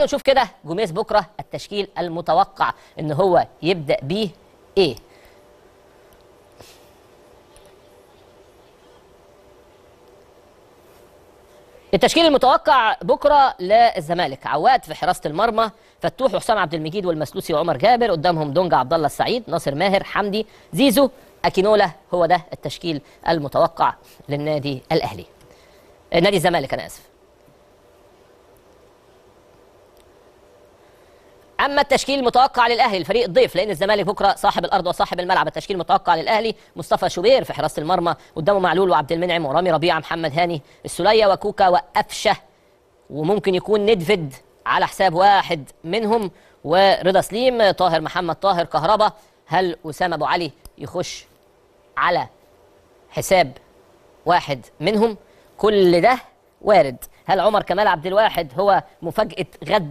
نشوف كده جوميز بكره التشكيل المتوقع ان هو يبدا بيه ايه. التشكيل المتوقع بكره للزمالك: عواد في حراسه المرمى، فتوح وحسام عبد المجيد والمسلوسي وعمر جابر، قدامهم دونجا، عبد الله السعيد، ناصر ماهر، حمدي، زيزو، اكينولا. هو ده التشكيل المتوقع للنادي الاهلي، نادي الزمالك انا اسف. اما التشكيل المتوقع للاهلي الفريق الضيف، لان الزمالك بكره صاحب الارض وصاحب الملعب، التشكيل المتوقع للاهلي: مصطفى شوبير في حراسه المرمى، قدامه معلول وعبد المنعم ورامي ربيعه، محمد هاني، السوليه وكوكا وقفشه، وممكن يكون ندفد على حساب واحد منهم، ورضا سليم، طاهر محمد طاهر، كهربا. هل اسامه ابو علي يخش على حساب واحد منهم؟ كل ده وارد. هل عمر كمال عبد الواحد هو مفاجاه غد